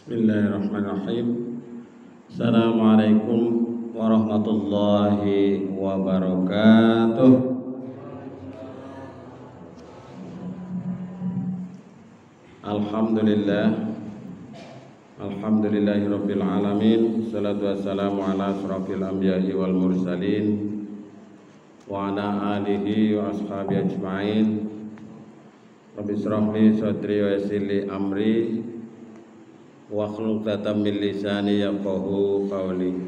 Bismillahirrahmanirrahim. Assalamualaikum warahmatullahi wabarakatuh. Alhamdulillahi rabbil alamin. Salatu wassalamu ala asrafil anbiya'i wal mursalin wa ala alihi wa ashabihi ajma'in. Rabbi shrah li sadri wa yassir li amri wa khlul qatam min lisani yafqahu qawli.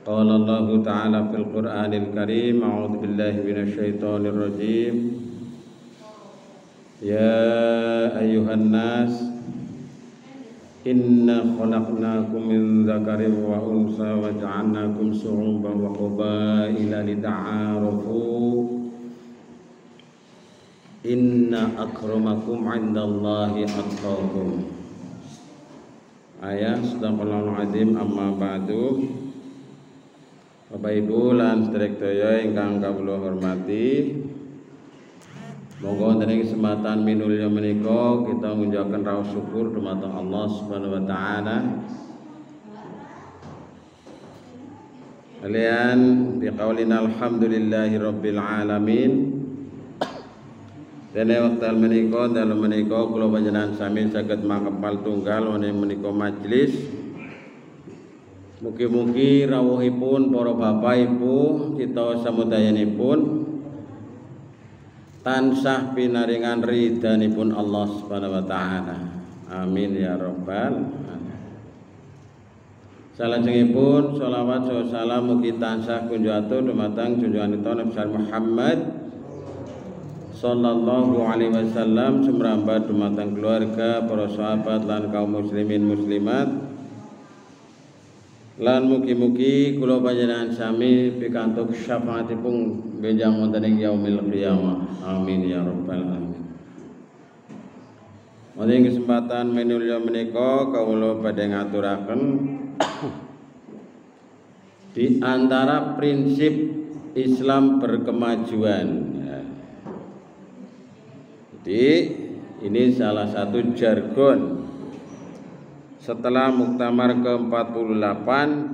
Qala Allah ta'ala fil Qur'anil Karim, a'udzu billahi minasy syaithanir rajim. Ya ayyuhan nas, inna khalaqnakum min dzakarin wa unsa wa ja'alnakum syu'uban wa qabaila lita'arafu. Inna akramakum 'indallahi atqakum. Ayat Sadaqallahul Azim. Amma ba'du. Bapak Ibu lan sedherek sedaya ingkang kawula hormati, monggo ing kesempatan minulya menika kita ngunjukaken raos syukur dumateng Allah Subhanahu wa taala. Kalian biqaulina alhamdulillahi rabbil alamin. Dene wekdal menika dalem menika kula panjenengan sami saged makepal tunggal wonten menika majelis. Mugi-mugi rawuhipun para bapak ibu kita samudayanipun tansah pinaringan ridhanipun Allah Subhanahu wa taala. Amin ya rabbal alamin. Salajengipun sholawat salam mugi tansah kunjatuh dumateng junjunganipun Nabi Muhammad sallallahu alaihi wasallam, sumrambat dumateng keluarga, para sahabat lan kaum muslimin muslimat, lan mugi-mugi kula panjenengan sami pikantuk syafaatipun benjang wonten ing yaumil qiyamah. Amin ya rabbal alamin. Wonten kesempatan menulya menika kawula badhe ngaturaken di antara prinsip Islam berkemajuan. Jadi ini salah satu jargon setelah muktamar ke-48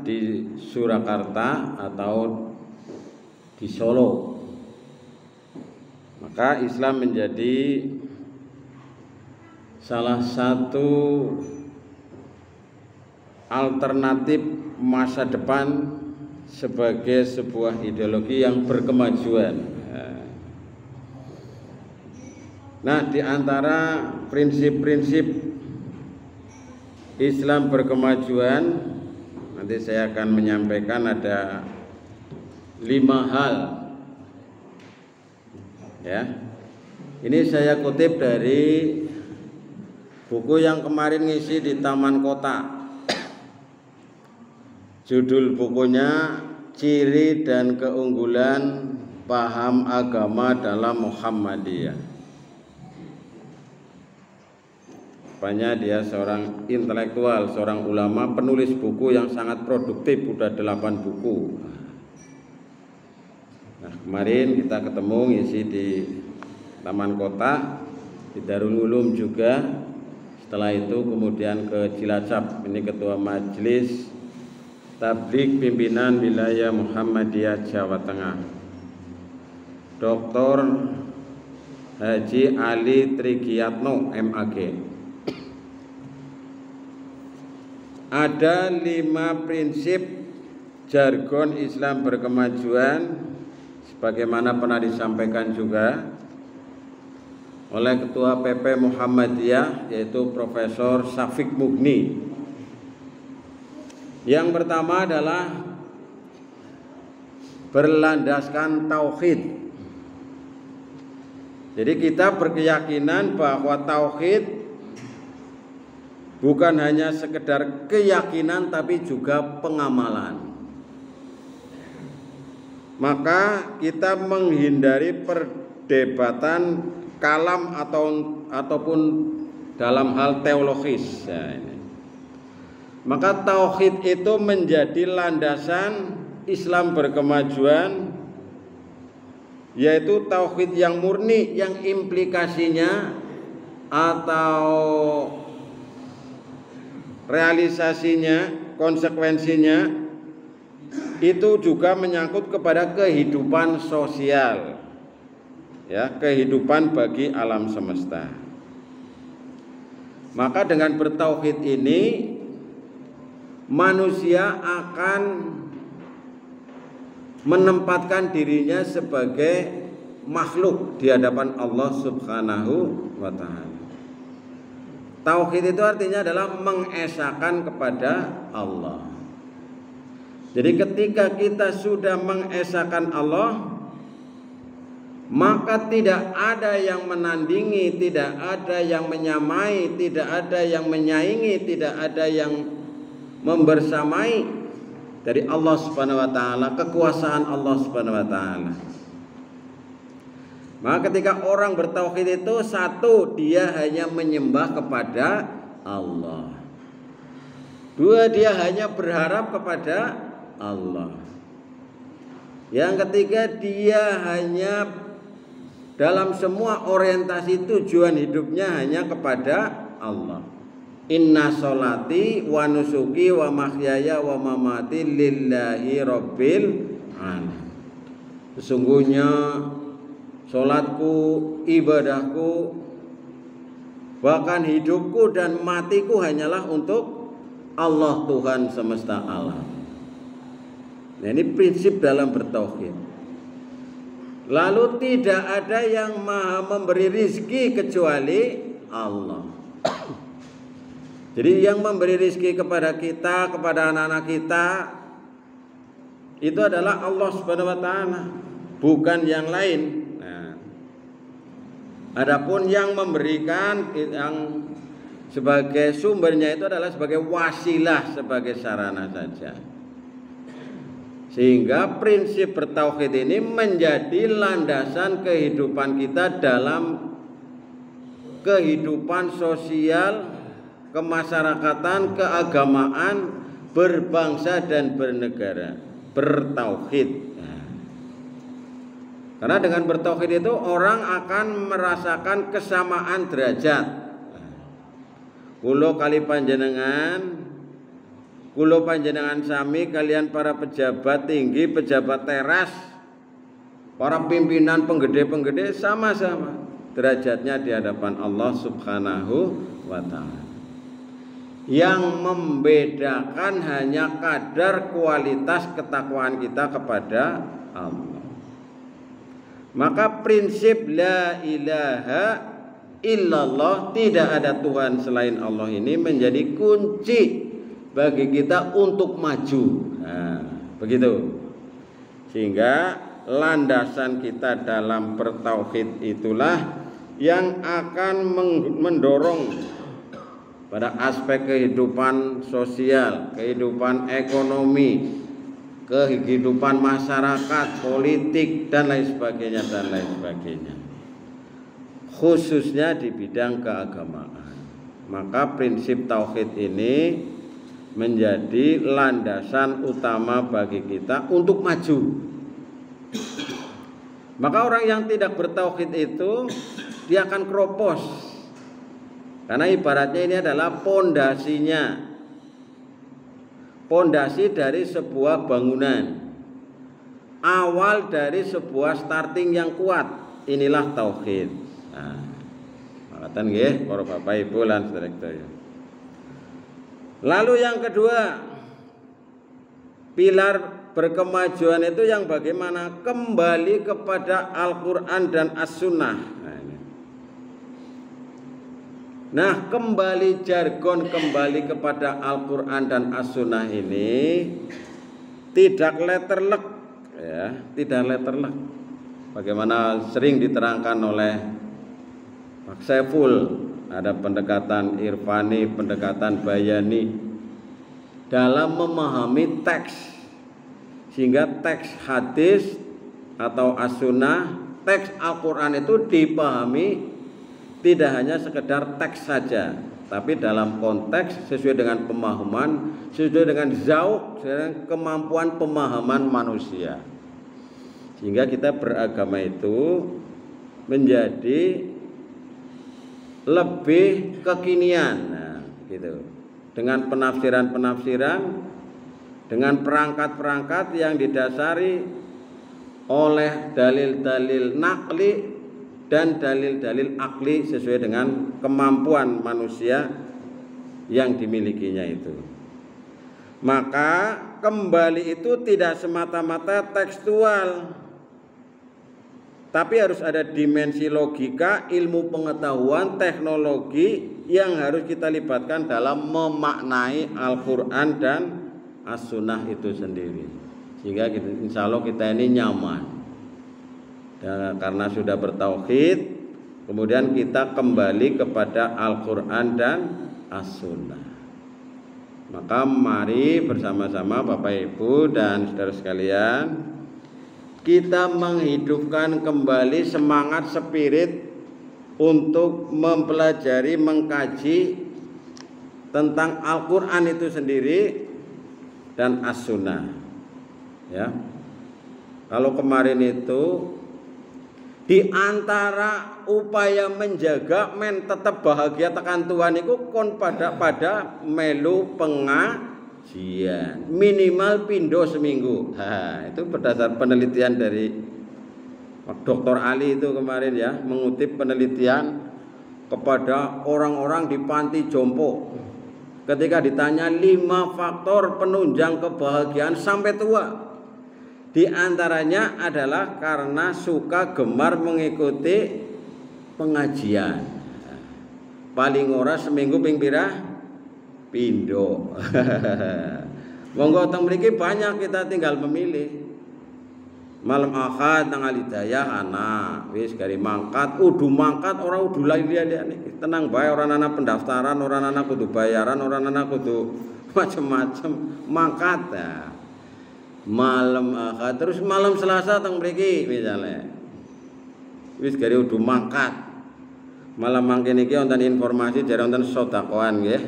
di Surakarta atau di Solo. Maka Islam menjadi salah satu alternatif masa depan sebagai sebuah ideologi yang berkemajuan. Nah, di antara prinsip-prinsip Islam berkemajuan, nanti saya akan menyampaikan ada 5 hal. Ya, ini saya kutip dari buku yang kemarin ngisi di Taman Kota. Judul bukunya Ciri dan Keunggulan Paham Agama dalam Muhammadiyah. Rupanya dia seorang intelektual, seorang ulama, penulis buku yang sangat produktif, udah 8 buku. Nah, kemarin kita ketemu ngisi di Taman Kota, di Darul Ulum juga. Setelah itu kemudian ke Cilacap. Ini Ketua Majelis Tabligh Pimpinan Wilayah Muhammadiyah Jawa Tengah, Dr. Haji Ali Trigiyatno MAG. Ada 5 prinsip jargon Islam berkemajuan sebagaimana pernah disampaikan juga oleh Ketua PP Muhammadiyah, yaitu Profesor Syafiq Mughni. Yang pertama adalah berlandaskan tauhid. Jadi kita berkeyakinan bahwa tauhid bukan hanya sekedar keyakinan tapi juga pengamalan. Maka kita menghindari perdebatan kalam ataupun dalam hal teologis. Ya, ini. Maka tauhid itu menjadi landasan Islam berkemajuan, yaitu tauhid yang murni, yang implikasinya atau realisasinya, konsekuensinya itu juga menyangkut kepada kehidupan sosial, ya, kehidupan bagi alam semesta. Maka dengan bertauhid ini manusia akan menempatkan dirinya sebagai makhluk di hadapan Allah Subhanahu wa ta'ala. Tauhid itu artinya adalah mengesahkan kepada Allah. Jadi ketika kita sudah mengesahkan Allah, maka tidak ada yang menandingi, tidak ada yang menyamai, tidak ada yang menyaingi, tidak ada yang membersamai dari Allah Subhanahu wa ta'ala, kekuasaan Allah Subhanahu wa ta'ala. Maka ketika orang bertauhid itu, satu, dia hanya menyembah kepada Allah. Dua, dia hanya berharap kepada Allah. Yang ketiga, dia hanya dalam semua orientasi tujuan hidupnya hanya kepada Allah. Inna sholati wa nusuki wa mahyaya wa mamati lillahi rabbil alamin. Sesungguhnya sholatku, ibadahku, bahkan hidupku dan matiku hanyalah untuk Allah Tuhan semesta alam. Nah, ini prinsip dalam bertauhid. Lalu tidak ada yang maha memberi rizki kecuali Allah. Jadi yang memberi rizki kepada kita, kepada anak-anak kita, itu adalah Allah Subhanahu wa ta'ala, bukan yang lain. Adapun yang memberikan, yang sebagai sumbernya itu adalah sebagai wasilah, sebagai sarana saja. Sehingga prinsip bertauhid ini menjadi landasan kehidupan kita dalam kehidupan sosial, kemasyarakatan, keagamaan, berbangsa dan bernegara. Bertauhid. Karena dengan bertauhid itu orang akan merasakan kesamaan derajat. Kulo kali panjenengan, kulo panjenengan sami, kalian para pejabat tinggi, pejabat teras, para pimpinan penggede-penggede sama-sama derajatnya di hadapan Allah Subhanahu wa ta'ala. Yang membedakan hanya kadar kualitas ketakwaan kita kepada Allah. Maka prinsip la ilaha illallah, tidak ada Tuhan selain Allah, ini menjadi kunci bagi kita untuk maju. Nah, begitu. Sehingga landasan kita dalam bertauhid itulah yang akan mendorong pada aspek kehidupan sosial, kehidupan ekonomi, kehidupan masyarakat, politik, dan lain sebagainya, dan lain sebagainya. Khususnya di bidang keagamaan. Maka prinsip tauhid ini menjadi landasan utama bagi kita untuk maju. Maka orang yang tidak bertauhid itu dia akan keropos. Karena ibaratnya ini adalah pondasinya. Pondasi dari sebuah bangunan, awal dari sebuah starting yang kuat, inilah tauhid. Nah, makatan nggih para Bapak Ibu lan sedherek. Lalu yang kedua, pilar berkemajuan itu yang bagaimana? Kembali kepada Al-Qur'an dan As-Sunnah. Nah, kembali jargon, kembali kepada Al-Quran dan As-Sunnah ini tidak letterlek, ya, tidak letterlek. Bagaimana sering diterangkan oleh Pak Saiful, ada pendekatan irfani, pendekatan bayani dalam memahami teks, sehingga teks hadis atau As-Sunnah, teks Al-Quran itu dipahami tidak hanya sekedar teks saja, tapi dalam konteks sesuai dengan pemahaman, sesuai dengan zauq, sesuai dengan kemampuan pemahaman manusia. Sehingga kita beragama itu menjadi lebih kekinian, nah, gitu. dengan penafsiran-penafsiran, dengan perangkat-perangkat yang didasari oleh dalil-dalil nakli dan dalil-dalil akli sesuai dengan kemampuan manusia yang dimilikinya itu. Maka kembali itu tidak semata-mata tekstual, tapi harus ada dimensi logika, ilmu pengetahuan, teknologi yang harus kita libatkan dalam memaknai Al-Quran dan As-Sunnah itu sendiri. Sehingga insya Allah kita ini nyaman. Dan karena sudah bertauhid, kemudian kita kembali kepada Al-Quran dan As-Sunnah. Maka mari bersama-sama Bapak Ibu dan saudara sekalian, kita menghidupkan kembali semangat spirit untuk mempelajari, mengkaji tentang Al-Quran itu sendiri dan As-Sunnah. Ya, kalau kemarin itu di antara upaya menjaga men tetap bahagia tekan Tuhan itu kon pada melu pengajian minimal pindo seminggu. Nah, itu berdasar penelitian dari Dr. Ali itu kemarin ya, mengutip penelitian kepada orang-orang di panti jompo. Ketika ditanya 5 faktor penunjang kebahagiaan sampai tua, di antaranya adalah karena suka gemar mengikuti pengajian. Paling ora seminggu ping pira pindo. Monggo teng mriki banyak, kita tinggal memilih. Malam Ahad tanggal hidayah anak wis gari mangkat, udu mangkat ora udu liya-liyane. Tenang bae, ora ana pendaftaran, ora ana kudu bayaran, ora ana kudu macem-macem mangkat ya. Malam Ahad terus malam Selasa teng mriki misalnya. Wis gari udu mangkat. Malam mangkene iki wonten informasi jare wonten sedekahan nggih.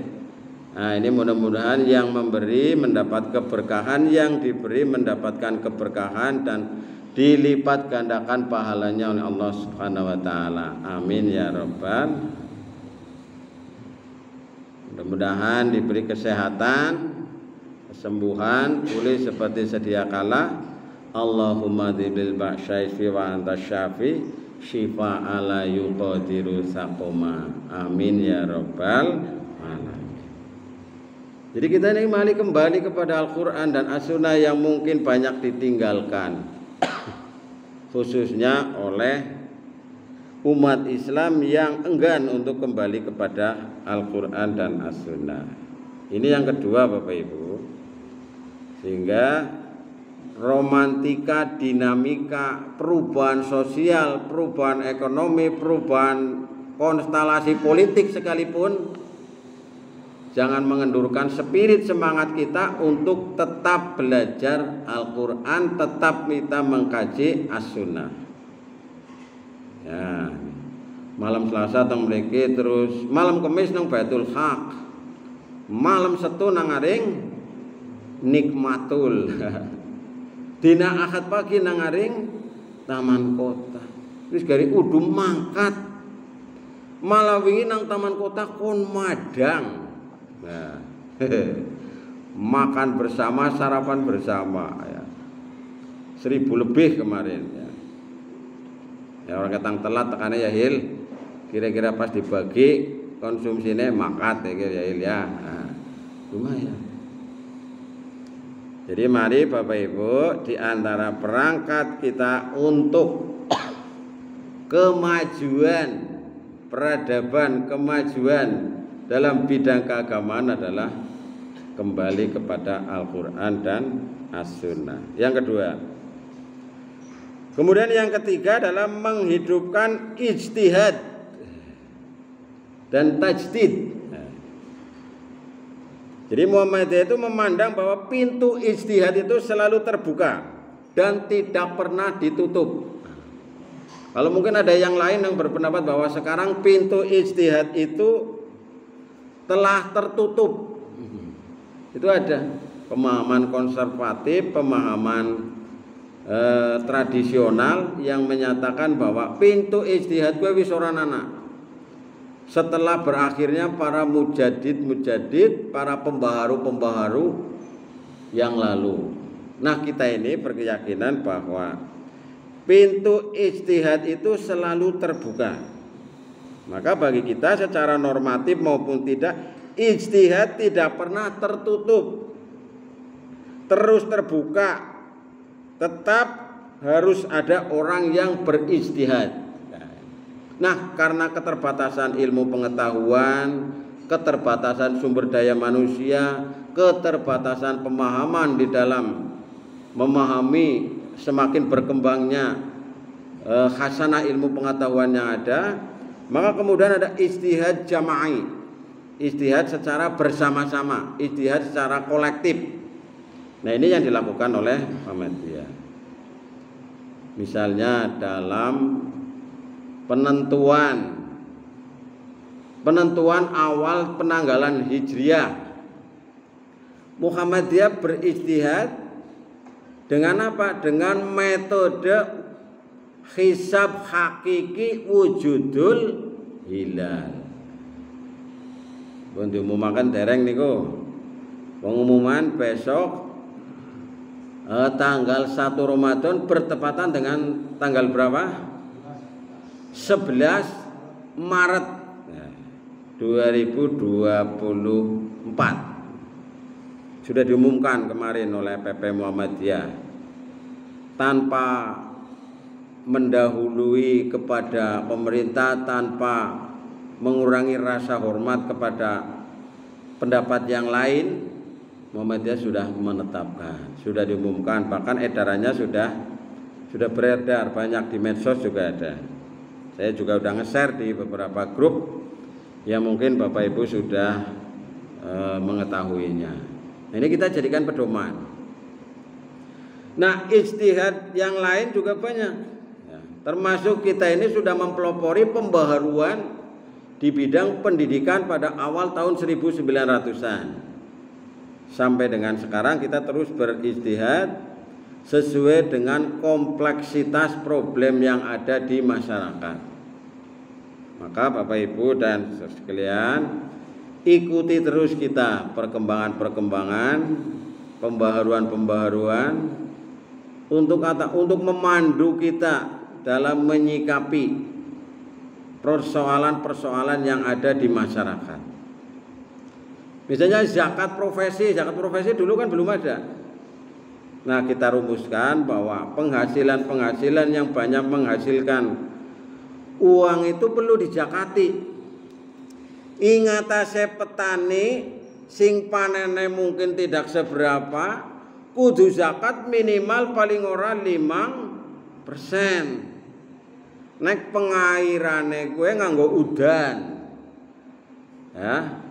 Nah, ini mudah-mudahan yang memberi mendapat keberkahan, yang diberi mendapatkan keberkahan dan dilipat gandakan pahalanya oleh Allah Subhanahu wa taala. Amin ya rabbal. Mudah-mudahan diberi kesehatan, kesembuhan, pulih seperti sedia kala. Allahumma dzibil ba'syai wa anta syafi syifa ala yuqadiru saqoma. Amin ya rabbal. Jadi kita ini kembali kepada Al-Quran dan As-Sunnah yang mungkin banyak ditinggalkan, khususnya oleh umat Islam yang enggan untuk kembali kepada Al-Quran dan As-Sunnah. Ini yang kedua Bapak Ibu. Sehingga romantika, dinamika, perubahan sosial, perubahan ekonomi, perubahan konstelasi politik sekalipun, jangan mengendurkan spirit semangat kita untuk tetap belajar Al-Quran, tetap kita mengkaji As-Sunnah. Ya, malam Selasa teng mriki, terus malam Kamis nang Baitul Haq, malam Setu nang aring Nikmatul, dina Ahad pagi nang aring Taman Kota. Wis gari udu mangkat, malah wingi nang Taman Kota kon madang. Nah, makan bersama, sarapan bersama ya. 1000 lebih kemarin ya. Ya orang ketang telat tekannya ya Hil. Kira-kira pas dibagi konsumsinya makat ya Hil ya. Nah, lumayan. Jadi mari Bapak Ibu, di antara perangkat kita untuk kemajuan peradaban, kemajuan dalam bidang keagamaan adalah kembali kepada Al-Quran dan As-Sunnah. Yang kedua. Kemudian yang ketiga adalah menghidupkan ijtihad dan tajdid. Jadi Muhammadiyah itu memandang bahwa pintu ijtihad itu selalu terbuka dan tidak pernah ditutup. Kalau mungkin ada yang lain yang berpendapat bahwa sekarang pintu ijtihad itu telah tertutup. Itu ada pemahaman konservatif, pemahaman tradisional yang menyatakan bahwa pintu ijtihad gue wis ora ana. setelah berakhirnya para mujadid, para pembaharu yang lalu. Nah, kita ini berkeyakinan bahwa pintu ijtihad itu selalu terbuka. Maka bagi kita secara normatif maupun tidak, ijtihad tidak pernah tertutup, terus terbuka. Tetap harus ada orang yang berijtihad. Nah, karena keterbatasan ilmu pengetahuan, keterbatasan sumber daya manusia, keterbatasan pemahaman di dalam memahami semakin berkembangnya khasanah ilmu pengetahuan yang ada, maka kemudian ada ijtihad jama'i, ijtihad secara bersama-sama, ijtihad secara kolektif. Nah, ini yang dilakukan oleh Muhammadiyah. Misalnya dalam penentuan awal penanggalan Hijriah, Muhammadiyah berijtihad dengan apa? Dengan metode hisab hakiki wujudul hilal. Pun diumumkan dereng niku. Pengumuman besok tanggal 1 Ramadan bertepatan dengan tanggal berapa? 11 Maret 2024. Sudah diumumkan kemarin oleh PP Muhammadiyah, tanpa mendahului kepada pemerintah, tanpa mengurangi rasa hormat kepada pendapat yang lain. Muhammadiyah sudah menetapkan, sudah diumumkan, bahkan edarannya sudah beredar banyak di medsos juga ada. Saya juga sudah nge-share di beberapa grup yang mungkin Bapak Ibu sudah mengetahuinya. Nah, ini kita jadikan pedoman. Nah, ijtihad yang lain juga banyak ya, termasuk kita ini sudah mempelopori pembaharuan di bidang pendidikan pada awal tahun 1900-an. Sampai dengan sekarang kita terus berijtihad sesuai dengan kompleksitas problem yang ada di masyarakat. Maka Bapak Ibu dan sekalian, ikuti terus kita perkembangan-perkembangan, pembaharuan-pembaharuan untuk memandu kita dalam menyikapi persoalan-persoalan yang ada di masyarakat. Misalnya zakat profesi dulu kan belum ada. Nah, kita rumuskan bahwa penghasilan yang banyak menghasilkan uang itu perlu dijakati. Ingatase petani sing panene mungkin tidak seberapa, kudu zakat minimal paling ora 5%. Nek pengairane kowe nganggo udan, ya,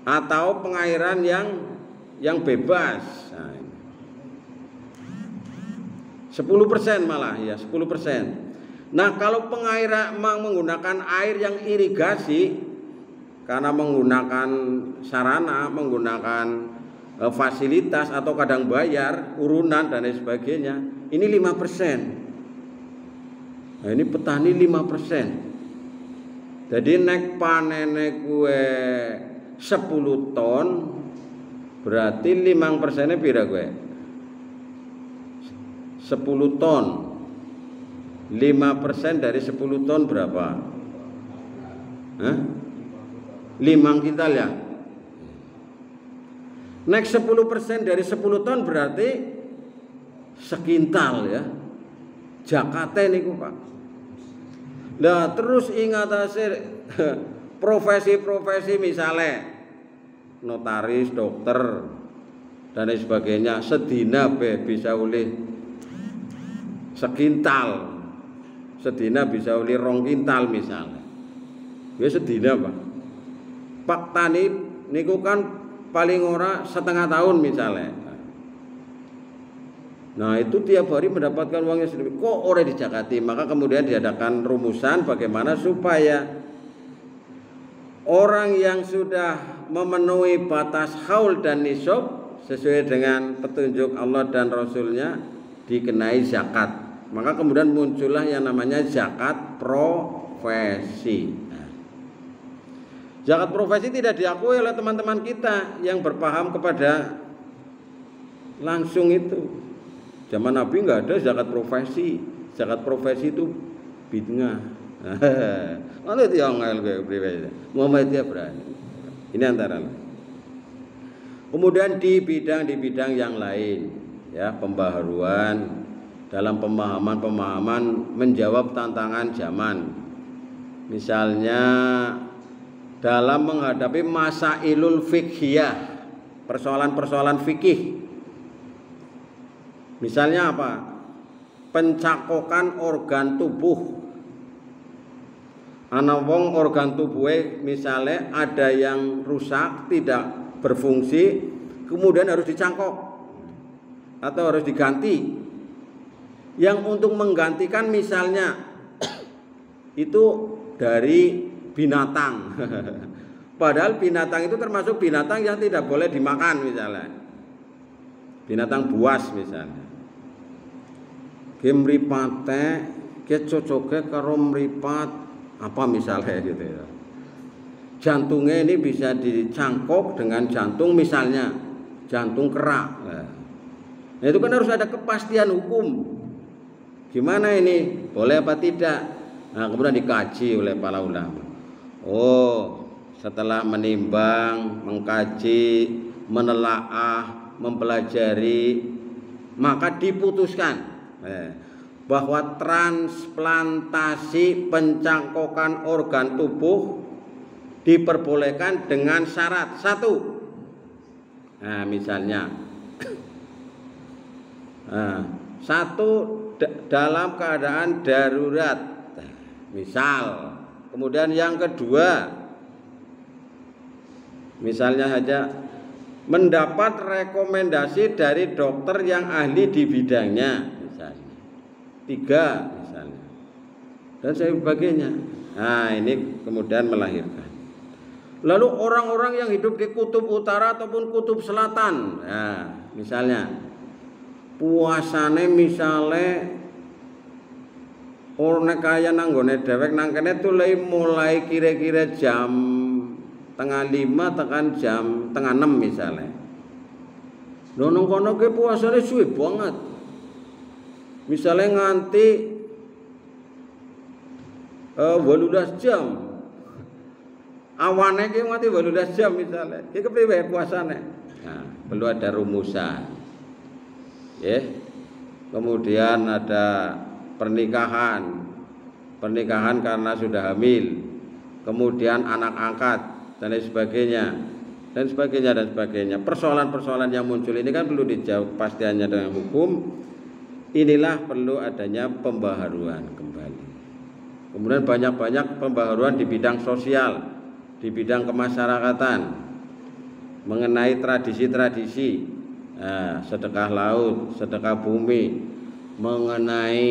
atau pengairan yang bebas. Nah, 10% malah ya, 10%. Nah, kalau pengairan menggunakan air yang irigasi karena menggunakan sarana, menggunakan fasilitas atau kadang bayar, urunan dan lain sebagainya, ini 5%. Nah, ini petani 5%. Jadi nek panene kue 10 ton, berarti 5%-nya pira gue? 10 ton. 5% dari 10 ton berapa? 5 kintal ya? Nek 10% dari 10 ton berarti sekintal ya. Jakate niku, Pak. Lah terus ingat hasil profesi-profesi misalnya notaris, dokter dan lain sebagainya, sedina bisa oleh sekintal, sedina bisa oleh 2 kintal misalnya. Ya sedina, Pak tani niku kan paling ora setengah tahun misalnya. Nah, itu tiap hari mendapatkan uangnya sedikit. Kok ora dijakati? Maka kemudian diadakan rumusan bagaimana supaya orang yang sudah memenuhi batas haul dan nisab sesuai dengan petunjuk Allah dan Rasulnya dikenai zakat. Maka kemudian muncullah yang namanya zakat profesi. Zakat profesi tidak diakui oleh teman-teman kita yang berpaham kepada langsung itu. Zaman Nabi nggak ada zakat profesi. Zakat profesi itu bid'ah. Mana itu yang pribadi? Muhammad dia berani. Ini antara lain. Kemudian di bidang yang lain, ya, pembaharuan dalam pemahaman menjawab tantangan zaman. Misalnya dalam menghadapi masailul fiqhiyah, persoalan-persoalan fikih. Misalnya apa? Pencakokan organ tubuh. Ana wong organ tubuhnya misalnya ada yang rusak, tidak berfungsi, kemudian harus dicangkok atau harus diganti. Yang untuk menggantikan misalnya itu dari binatang. Padahal binatang itu termasuk binatang yang tidak boleh dimakan misalnya. Binatang buas misalnya. Ki mripate ki cocoke karo mripat apa misalnya gitu ya. Jantungnya ini bisa dicangkok dengan jantung misalnya jantung kera. Nah, itu kan harus ada kepastian hukum. Gimana ini? Boleh apa tidak? Nah, kemudian dikaji oleh para ulama. Oh, setelah menimbang, mengkaji, menelaah, mempelajari, maka diputuskan bahwa transplantasi pencangkokan organ tubuh diperbolehkan dengan syarat satu. Nah, misalnya satu dalam keadaan darurat, misal. Kemudian yang kedua, misalnya saja mendapat rekomendasi dari dokter yang ahli di bidangnya, misalnya. 3 misalnya. Dan sebagainya. Nah, ini kemudian melahirkan. Lalu orang-orang yang hidup di kutub utara ataupun kutub selatan, nah, misalnya puasane misalnya orang kaya nanggone dewek nang kene tuh mulai kira-kira jam 4:30 tekan jam 5:30 misalnya. Lho nang kono ke puasane suwe banget. Misalnya nganti 18 jam. Awane ki nganti 18 jam misalnya. Ki kepriwe puasane? Nah, perlu ada rumusan. Ya. Kemudian ada pernikahan karena sudah hamil, kemudian anak angkat dan lain sebagainya. Persoalan-persoalan yang muncul ini kan perlu dijawab pastiannya dengan hukum. Inilah perlu adanya pembaharuan kembali. Kemudian banyak-banyak pembaharuan di bidang sosial, di bidang kemasyarakatan, mengenai tradisi-tradisi, sedekah laut, sedekah bumi, mengenai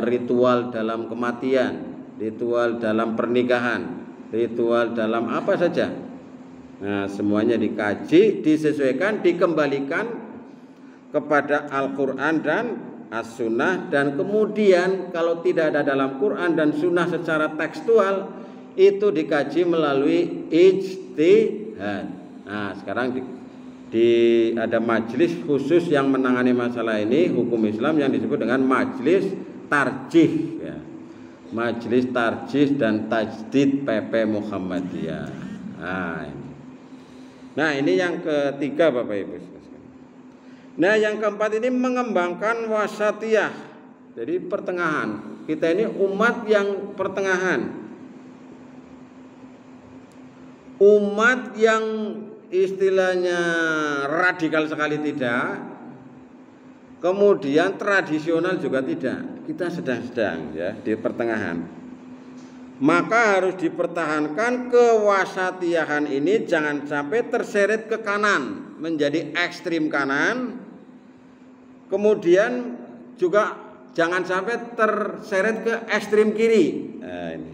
ritual dalam kematian, ritual dalam pernikahan, ritual dalam apa saja. Nah, semuanya dikaji, disesuaikan, dikembalikan kepada Al-Quran dan As-Sunnah. Dan kemudian kalau tidak ada dalam Quran dan Sunnah secara tekstual, itu dikaji melalui ijtihad. Nah, sekarang ada majelis khusus yang menangani masalah ini, hukum Islam, yang disebut dengan majelis tarjih, ya. Majelis tarjih dan tajdid PP Muhammadiyah. Nah, ini yang ketiga Bapak Ibu. Nah, yang keempat ini mengembangkan wasatiyah. Jadi pertengahan. Kita ini umat yang pertengahan. Umat yang istilahnya radikal sekali tidak, kemudian tradisional juga tidak. Kita sedang-sedang, ya, di pertengahan. Maka harus dipertahankan kewasatiyahan ini, jangan sampai terseret ke kanan menjadi ekstrim kanan, kemudian juga jangan sampai terseret ke ekstrim kiri. Nah, ini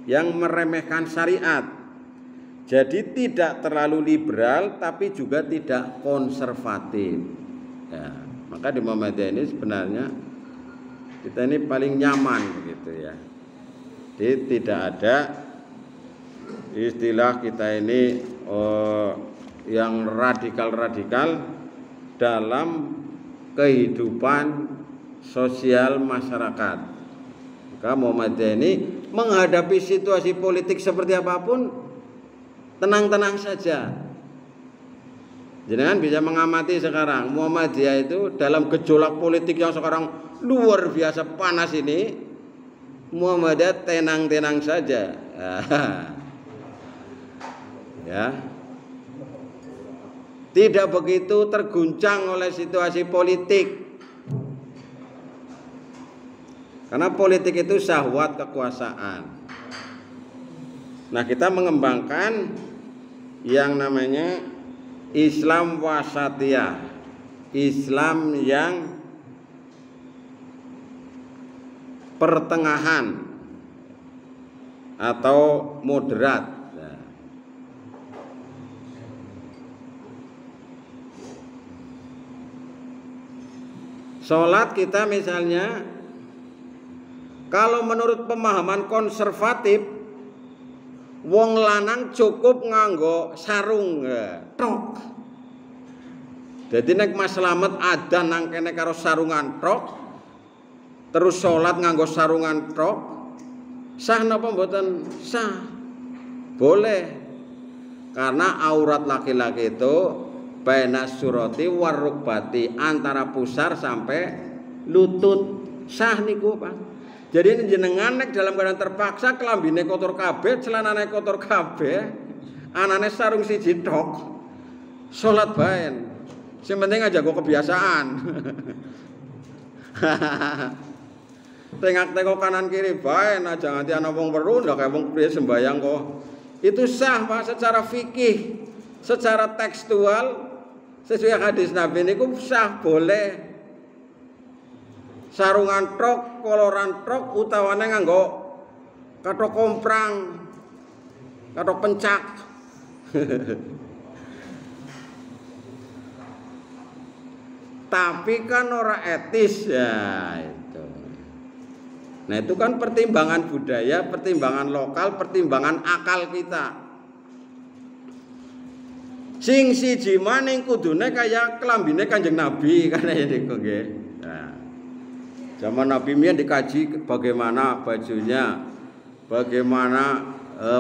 yang meremehkan syariat. Jadi tidak terlalu liberal tapi juga tidak konservatif. Ya, maka di Muhammadiyah ini sebenarnya Kita ini paling nyaman begitu ya. Jadi tidak ada istilah kita ini yang radikal-radikal dalam kehidupan sosial masyarakat. Maka Muhammadiyah ini menghadapi situasi politik seperti apapun tenang-tenang saja. Jangan bisa mengamati sekarang Muhammadiyah itu dalam gejolak politik yang sekarang luar biasa panas ini, Muhammadiyah tenang-tenang saja. Ya. Tidak begitu terguncang oleh situasi politik. Karena politik itu syahwat kekuasaan. Nah, kita mengembangkan yang namanya Islam wasatiyah, Islam yang pertengahan atau moderat. Sholat kita misalnya, kalau menurut pemahaman konservatif, wong lanang cukup nganggo sarung tok. Jadi nek Mas Slamet ada nang kene karo sarungan tok, terus sholat nganggo sarungan tok, sah napa mboten? Sah. Boleh. Karena aurat laki-laki itu baina surati warukbati, antara pusar sampai lutut. Sah niku, Pak. Jadi jenengan nek dalam keadaan terpaksa kelambine kotor kabeh, celanane kotor kabeh, anane sarung siji tok, salat bae. Sing penting aja kok kebiasaan. Tengok-tengok kanan kiri bae, aja nganti ana wong weruh ndak kaya wong priye sembayang kok. Itu sah, Pak, secara fikih, secara tekstual. Sesuai hadis Nabi niku sah, boleh. Sarungan trok, koloran trok, utawane nganggo kathok komprang, kathok pencak. Tapi kan ora etis ya itu. Nah, itu kan pertimbangan budaya, pertimbangan lokal, pertimbangan akal kita. Sing siji maning kudune kaya kelambine Kanjeng Nabi kan ya niku nggih. Nah, zaman Nabi mian dikaji bagaimana bajunya, bagaimana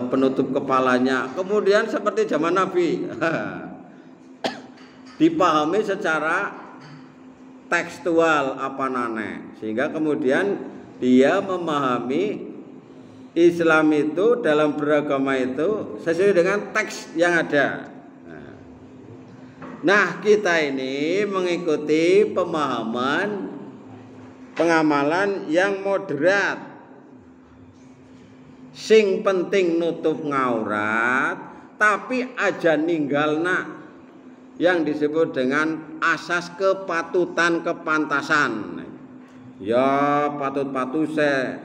penutup kepalanya. Kemudian seperti zaman Nabi. Dipahami secara tekstual apa nane, sehingga kemudian dia memahami Islam itu dalam beragama itu sesuai dengan teks yang ada. Nah, kita ini mengikuti pemahaman pengamalan yang moderat. Sing penting nutup ngaurat, tapi aja ninggalna yang disebut dengan asas kepatutan kepantasan. Ya patut-patuse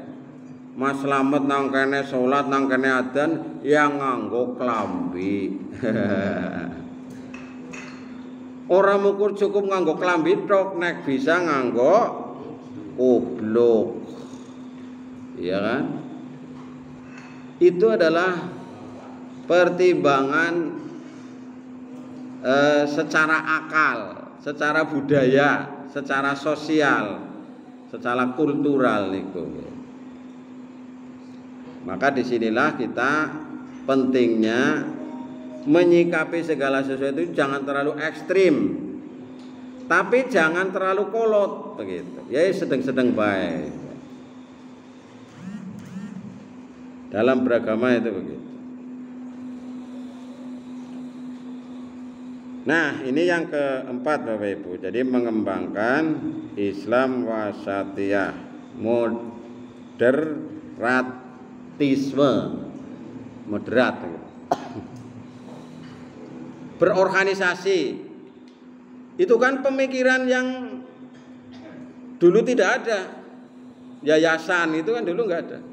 Mas Slamet nang kene salat nang kene adzan yang nganggo klambi. Orang ukur cukup nganggo klambi tok, nek bisa nganggo kubluk. Iya kan? Itu adalah pertimbangan secara akal, secara budaya, secara sosial, secara kultural itu. Maka disinilah kita pentingnya menyikapi segala sesuatu itu jangan terlalu ekstrim, tapi jangan terlalu kolot begitu. Ya sedang-sedang baik. Dalam beragama itu begitu. Nah, ini yang keempat Bapak Ibu. Jadi mengembangkan Islam wasatiyah, moderatisme, moderat. Berorganisasi. Itu kan pemikiran yang dulu tidak ada. Yayasan itu kan dulu enggak ada.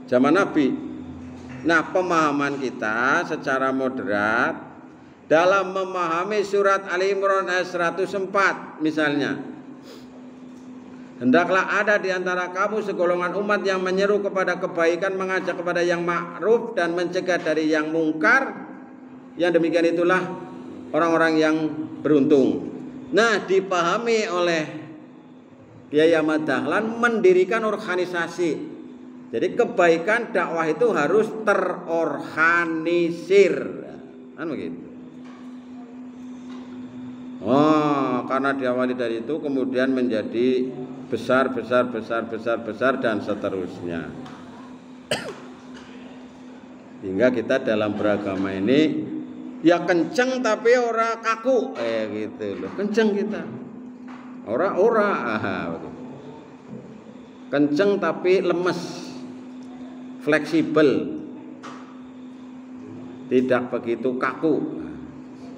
Zaman Nabi. Nah, pemahaman kita secara moderat dalam memahami surat Ali Imran ayat 104 misalnya. Hendaklah ada di antara kamu segolongan umat yang menyeru kepada kebaikan, mengajak kepada yang ma'ruf dan mencegah dari yang mungkar. Yang demikian itulah orang-orang yang beruntung. Nah, dipahami oleh Kyai Ahmad Dahlan mendirikan organisasi. Jadi kebaikan dakwah itu harus terorganisir. Kan begitu. Oh, karena diawali dari itu kemudian menjadi besar dan seterusnya. Hingga kita dalam beragama ini ya kenceng tapi ora kaku, gitu loh. Kenceng kita. Ora kenceng tapi lemes, fleksibel, tidak begitu kaku.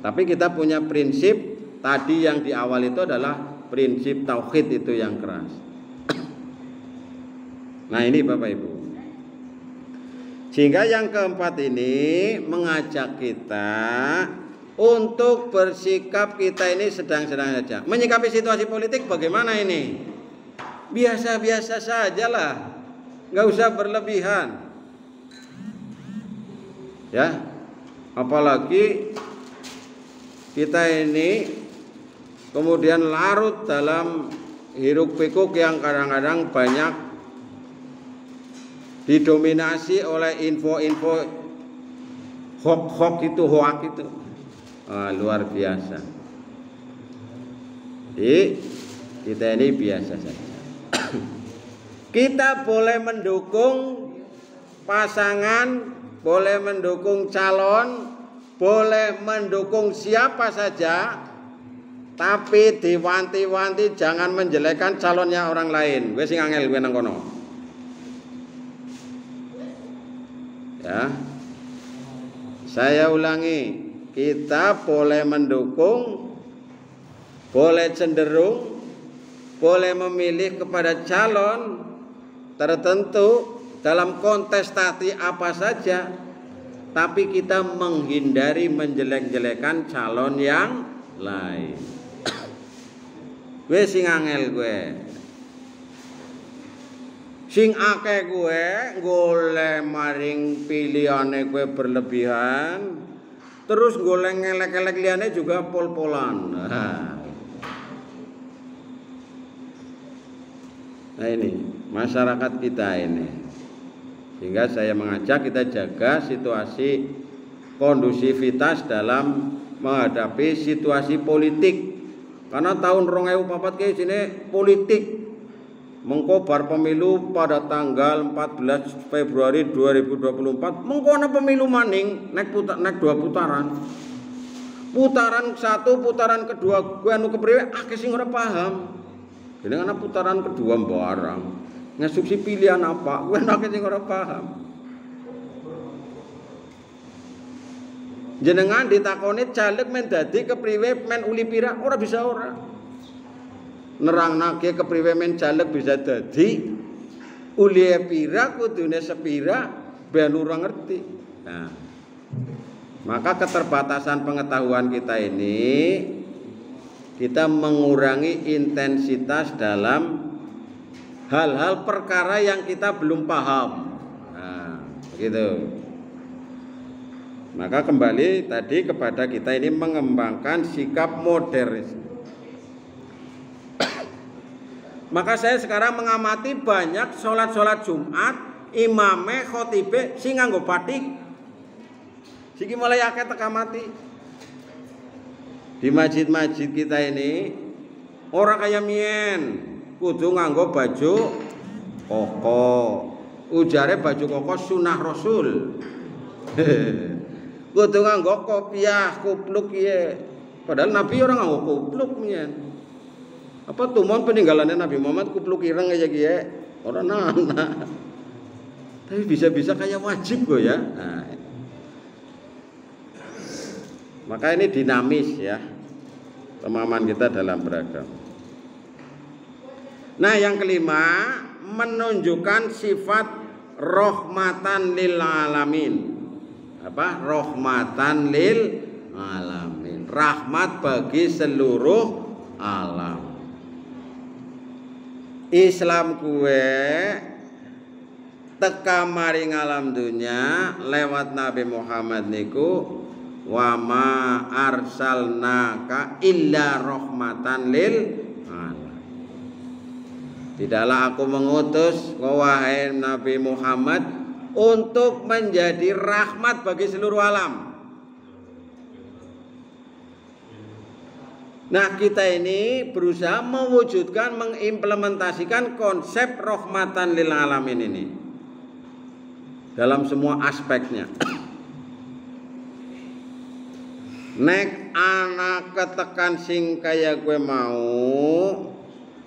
Tapi kita punya prinsip. Tadi yang di awal itu adalah prinsip tauhid itu yang keras. Nah ini Bapak Ibu. Sehingga yang keempat ini mengajak kita untuk bersikap kita ini sedang-sedang saja. Menyikapi situasi politik bagaimana ini? Biasa-biasa saja lah. Nggak usah berlebihan. Ya, apalagi kita ini kemudian larut dalam hiruk pikuk yang kadang-kadang banyak didominasi oleh info-info hoax itu. Luar biasa. Jadi kita ini biasa saja. Kita boleh mendukung pasangan, boleh mendukung calon, boleh mendukung siapa saja, tapi diwanti-wanti jangan menjelekkan calonnya orang lain. Wes sing angel kowe nang kono. Ya. Saya ulangi, kita boleh mendukung, boleh cenderung, boleh memilih kepada calon tertentu dalam kontestasi apa saja, tapi kita menghindari menjelek-jelekan calon yang lain. Gue sing angel gue, sing akeh gue golek maring pilihane gue berlebihan, terus golek ngelek-ngelek liyane juga pol-polan. Nah ini masyarakat kita ini, sehingga saya mengajak kita jaga situasi kondusivitas dalam menghadapi situasi politik. Karena tahun 2024 ke sini politik mengkobar pemilu pada tanggal 14 Februari 2024 mengkona pemilu maning naik 2 putaran. Putaran 1, putaran kedua gue anu kepriwe akeh sing ora paham. Jadi karena putaran kedua barang ngesubsi pilihan apa gue akeh sing ora paham. Jenengan ditakoni caleg men dadi kepriwe men uli pira ora bisa ora. Nerangnake kepriwe men caleg bisa dadi uli pira kudune sepira ben ora ngerti. Nah, maka keterbatasan pengetahuan kita ini kita mengurangi intensitas dalam hal-hal perkara yang kita belum paham. Nah, begitu. Maka kembali tadi kepada kita ini mengembangkan sikap modernisme. Maka saya sekarang mengamati banyak sholat Jumat, imame khotibe sing nganggo batik. Siki mulai akeh tekamati. Di masjid-masjid kita ini orang kaya mien kudu nganggo baju koko. Ujare baju koko sunah Rasul. Kudu nganggo kopiah, kupluk ya. Padahal Nabi orang nganggo kupluk ya. Apa tumon peninggalannya Nabi Muhammad kupluk ireng aja ya. Orang nana. Tapi bisa-bisa kayak wajib kok ya. Nah. Maka ini dinamis ya. Pemahaman kita dalam beragama. Nah, yang kelima menunjukkan sifat rahmatan lil alamin. Apa? Rahmatan lil alamin. Rahmat bagi seluruh alam. Islam kuwe teka maring alam dunya lewat Nabi Muhammad niku wa ma arsalnaka illa rahmatan lil alamin. Tidaklah aku mengutus wahai Nabi Muhammad untuk menjadi rahmat bagi seluruh alam. Nah, kita ini berusaha mewujudkan, mengimplementasikan konsep rahmatan lil alamin ini dalam semua aspeknya. Nek anak ketekan sing kaya gue mau,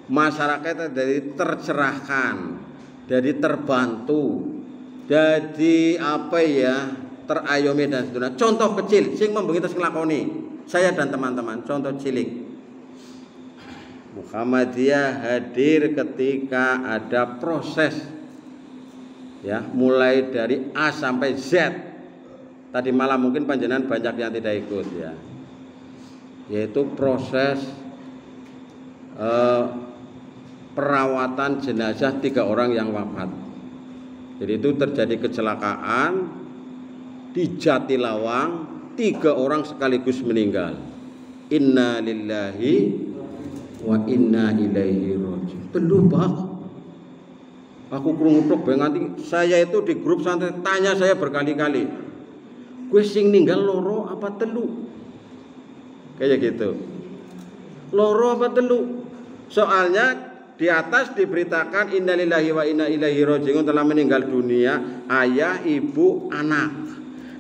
masyarakat jadi tercerahkan, jadi terbantu, jadi apa ya, terayomi dan seterusnya. Contoh kecil sing membegitu nglakoni saya dan teman-teman, contoh cilik. Muhammadiyah hadir ketika ada proses ya, mulai dari A sampai Z. Tadi malam mungkin panjenengan banyak yang tidak ikut ya, yaitu proses perawatan jenazah 3 orang yang wafat. Jadi itu terjadi kecelakaan di Jatilawang, 3 orang sekaligus meninggal. Inna lillahi wa inna ilaihi raji'un. Telu Pak, aku krungu nganti saya itu di grup santri tanya saya berkali-kali, gue sing ninggal loro apa telu? Kayak gitu, loro apa telu? Soalnya di atas diberitakan innalillahi wa inna ilaihi raji'un, telah meninggal dunia ayah, ibu, anak.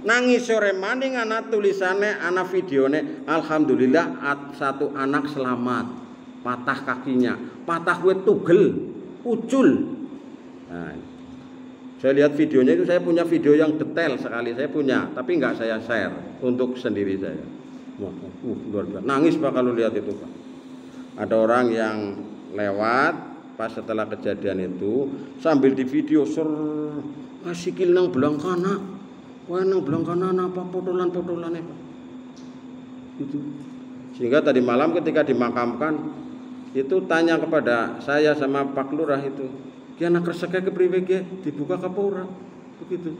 Nangis sore maning anak tulisannya, anak videone, alhamdulillah 1 anak selamat, patah kakinya, patah gue tugel, ucul. Nah, saya lihat videonya itu, saya punya video yang detail sekali, saya punya, tapi nggak saya share untuk sendiri saya. Luar biasa, nangis Pak kalau lihat itu Pak. Ada orang yang lewat pas setelah kejadian itu sambil di video sikil nang belang kana, wah nang belang kana apa potolan-potolannya Pak. Itu. Sehingga tadi malam ketika dimakamkan itu tanya kepada saya sama Pak Lurah itu, ki anak reseknya kepriwe ki dibuka ke ora? Begitu.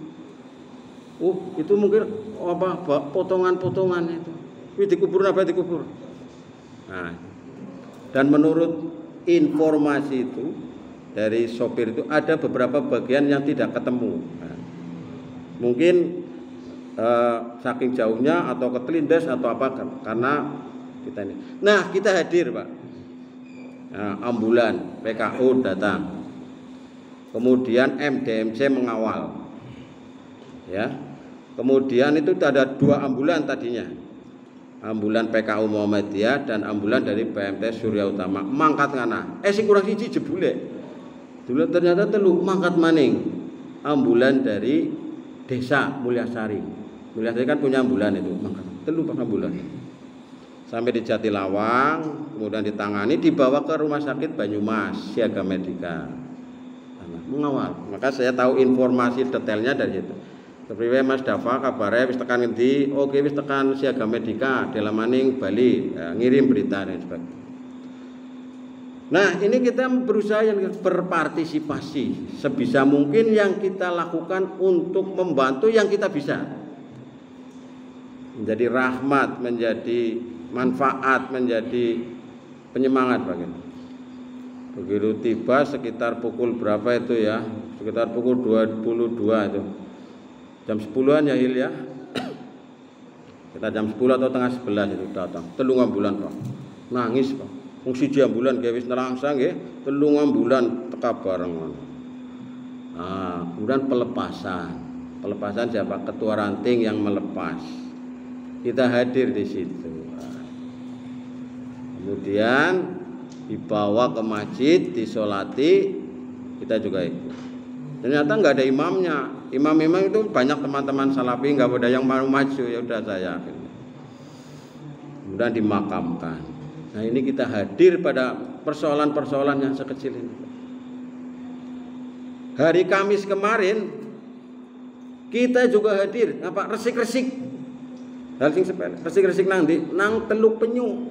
Oh, itu mungkin apa potongan-potongan itu. Wih dikubur apa dikubur? Nah, dan menurut informasi itu dari sopir itu ada beberapa bagian yang tidak ketemu. Nah, mungkin saking jauhnya atau ketelindas atau apa karena kita ini. Nah, kita hadir Pak. Nah, ambulan PKU datang. Kemudian MDMC mengawal. Ya. Kemudian itu ada 2 ambulan tadinya. Ambulan PKU Muhammadiyah dan ambulan dari PMT Surya Utama mangkat ngana. Sing kurang siji jebule. Dulu ternyata telu mangkat maning. Ambulan dari Desa Mulyasari. Mulyasari kan punya ambulan itu, mangkat. Telu Pak ambulan. Sampai di Jatilawang, kemudian ditangani dibawa ke Rumah Sakit Banyumas, Siaga Medika. Mengawal. Maka saya tahu informasi detailnya dari situ. Kepriwe Mas Dafa kabare wis tekan ngendi? Oke wis tekan Siaga Medika, Delamaning Bali, ya, ngirim berita dan sebagainya. Nah, ini kita berusaha yang berpartisipasi sebisa mungkin yang kita lakukan untuk membantu yang kita bisa. Menjadi rahmat, menjadi manfaat, menjadi penyemangat bagaimana. Begitu tiba sekitar pukul berapa itu ya? Sekitar pukul 22 itu. Jam 10-an ya Hil ya. Kita jam 10 atau tengah 11 itu datang. 3 ambulan Pak. Nangis Pak. Wong siji ambulan gawe wis nerangsang nggih, 3 ambulan teka bareng. Nah, kemudian pelepasan. Pelepasan siapa? Ketua ranting yang melepas. Kita hadir di situ. Kemudian dibawa ke masjid, disolati, kita juga ikut. Ternyata nggak ada imamnya. Imam-imam itu banyak teman-teman salafi, nggak ada yang mau maju, ya udah saya. Kemudian dimakamkan. Nah ini kita hadir pada persoalan-persoalan yang sekecil ini. Hari Kamis kemarin kita juga hadir. Apa resik-resik? Hal sing sepele. Resik-resik nang ndi? Nang Teluk Penyu.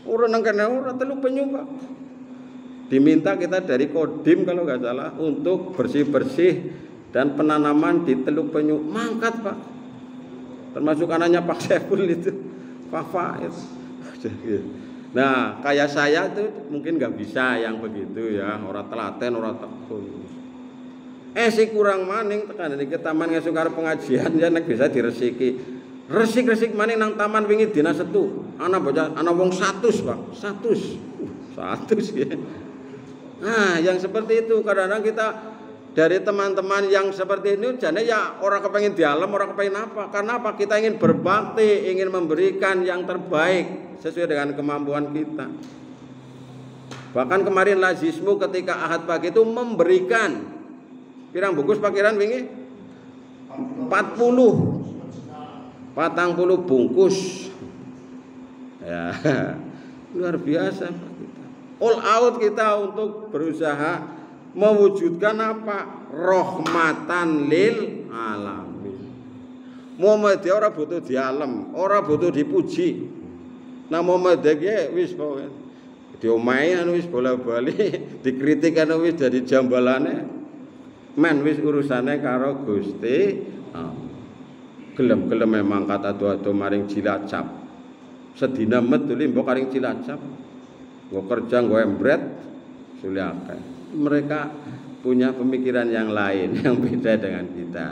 Ora nang kene ora Teluk Penyu, Pak. Diminta kita dari Kodim kalau nggak salah untuk bersih-bersih dan penanaman di Teluk Penyu. Mangkat Pak. Termasuk anaknya Pak Saiful itu, Pak Faiz. Nah, kayak saya tuh mungkin nggak bisa yang begitu ya, orang telaten, orang tekun. Si kurang maning tekan ke taman ngesukar pengajian ya nek bisa diresiki. Resik-resik maning nang taman wingi dina setu. Ana bocah, ana wong 100, Pak. 100. 100 ya. Nah, yang seperti itu kadang-kadang kita dari teman-teman yang seperti ini jane ya orang kepengen dialem, orang kepengen apa? Karena apa? Kita ingin berbakti, ingin memberikan yang terbaik sesuai dengan kemampuan kita. Bahkan kemarin lazismu ketika Ahad pagi itu memberikan pirang bungkus pakiran wingi 40 bungkus ya. Luar biasa kita. All out kita untuk berusaha mewujudkan apa? Rahmatan lil alamin. Muhammadiyah ora butuh dialem, ora butuh dipuji. Nah Muhammadiyah wis pokoke diomahi anu wis bola-bali, dikritik anu wis jadi jambalane. Men wis urusane karo Gusti gelem-gelem memang kata ado-ado maring Cilacap. Sedina metu mbok karing Cilacap. Nggo kerja nggo embret sule akeh. Mereka punya pemikiran yang lain yang beda dengan kita.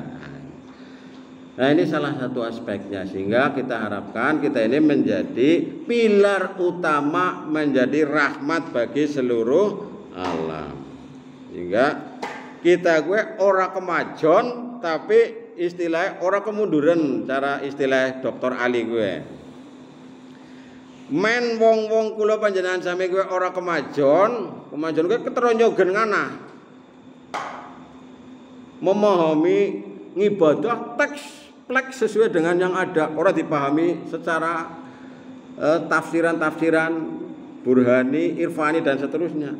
Nah, ini salah satu aspeknya sehingga kita harapkan kita ini menjadi pilar utama, menjadi rahmat bagi seluruh alam. Sehingga kita ora kemajon tapi istilahnya ora kemunduran, cara istilah Dr. Ali gue. Men wong-wong kula panjenengan sami gue ora kemajon gue keteronjogen ngana. Memahami ngibadah teks plek sesuai dengan yang ada, ora dipahami secara tafsiran-tafsiran burhani, irfani dan seterusnya.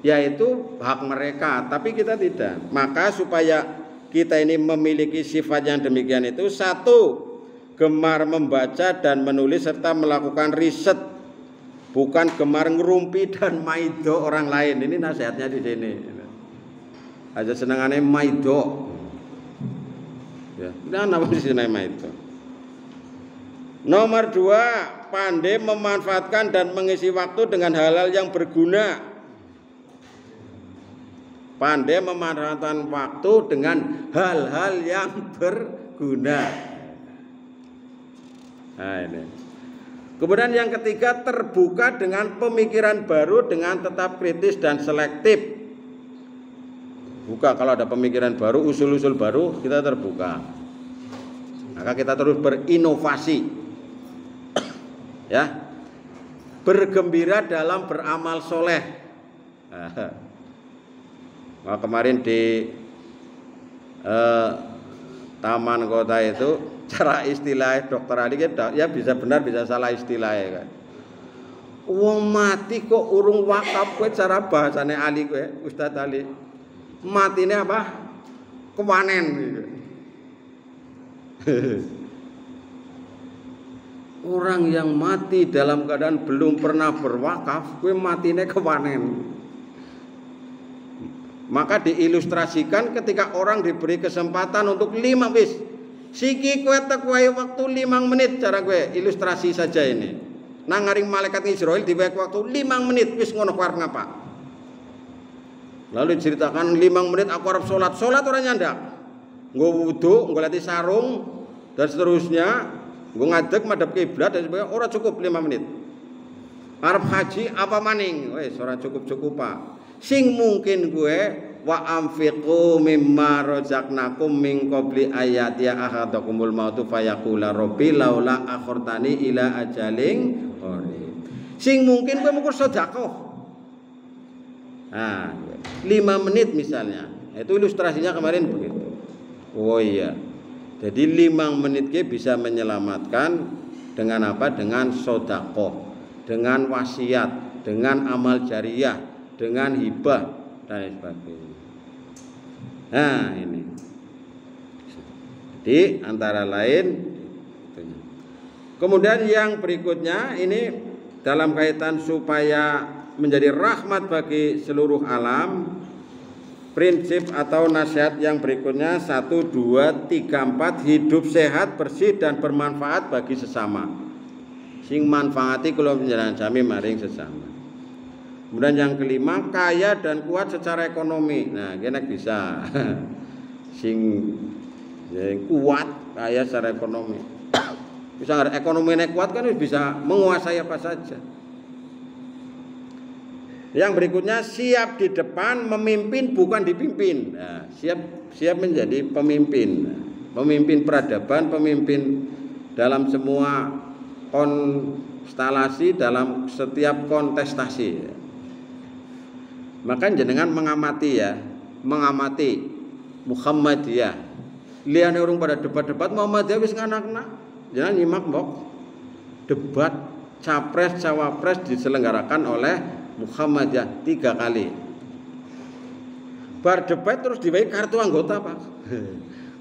Yaitu hak mereka, tapi kita tidak. Maka supaya kita ini memiliki sifat yang demikian itu, satu, gemar membaca dan menulis serta melakukan riset, bukan gemar ngerumpi dan maido orang lain. Ini nasihatnya di sini. Aja senengannya maido. Ya, dan apa sih maido? Nomor 2, pandai memanfaatkan dan mengisi waktu dengan hal-hal yang berguna. Pandai memanfaatkan waktu dengan hal-hal yang berguna. Nah ini. Kemudian yang ketiga, terbuka dengan pemikiran baru dengan tetap kritis dan selektif. Buka kalau ada pemikiran baru, usul-usul baru, kita terbuka. Maka kita terus berinovasi. Ya. Bergembira dalam beramal soleh. Nah, kemarin di taman kota itu cara istilah Dr. Ali ya bisa benar bisa salah istilahnya kan. Wong mati kok urung wakaf kowe cara bahasane Ali kowe Ustadz Ali. Matine apa? Kewanen gitu. Orang yang mati dalam keadaan belum pernah berwakaf, kowe matine kewanen. Maka diilustrasikan ketika orang diberi kesempatan untuk 5 wis. Siki kowe tek wae waktu 5 menit cara kowe ilustrasi saja ini. Nang ngaring malaikat Israil diwehi waktu 5 menit wis ngono arep ngapa. Lalu diceritakan 5 menit aku arep salat. Salat ora nyandak. Nggo wudu, nggo lati sarung dan seterusnya, nggo ngadeg madhep kiblat dan sebagainya ora cukup 5 menit. Arep haji apa maning? Wis ora cukup-cukup, Pak. Sing mungkin gue wa anfiqu mimma razaqnakum min qabli ayati ahadakumul mautu fayaqula rabbi laula akhartani ila ajalin qarib. Sing mungkin gue mung sedekah. Nah, 5 menit misalnya. Itu ilustrasinya kemarin begitu. Oh iya. Jadi 5 menit gue bisa menyelamatkan dengan apa? Dengan sedekah, dengan wasiat, dengan amal jariyah, dengan hibah dan sebagainya. Nah ini. Jadi antara lain. Kemudian yang berikutnya ini dalam kaitan supaya menjadi rahmat bagi seluruh alam. Prinsip atau nasihat yang berikutnya 1, 2, 3, 4 hidup sehat, bersih dan bermanfaat bagi sesama. Sing manfaati kula panjenengan sami maring sesama. Kemudian yang kelima, kaya dan kuat secara ekonomi. Nah, kena bisa. Sing kuat, kaya secara ekonomi. Bisa ekonominya kuat kan bisa menguasai apa saja. Yang berikutnya, siap di depan, memimpin bukan dipimpin. Nah, siap menjadi pemimpin. Pemimpin peradaban, pemimpin dalam semua konstelasi, dalam setiap kontestasi. Maka jenengan mengamati Muhammadiyah. Liane orang pada debat-debat Muhammadiyah wis nganak-anak. Jangan nyimak mbok. Debat capres cawapres diselenggarakan oleh Muhammadiyah 3 kali. Bar debat terus diwai kartu anggota, Pak.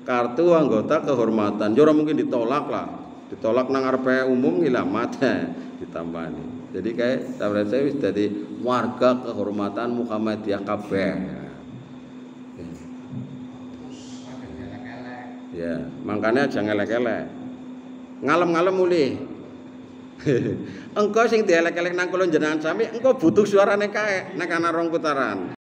Kartu anggota kehormatan. Jora mungkin ditolak lah. Ditolak nang ngarepe umum ngilamat ditambani. Jadi kayak tablet saya wis dadi warga kehormatan Muhammadiyah kabeh. Ya, makanya jangan elek-elek. Ngalem-ngalem mulih. Engkau sing dielek-elek nang kula jenengan sami, engkau butuh suarane kae nek ana rong putaran.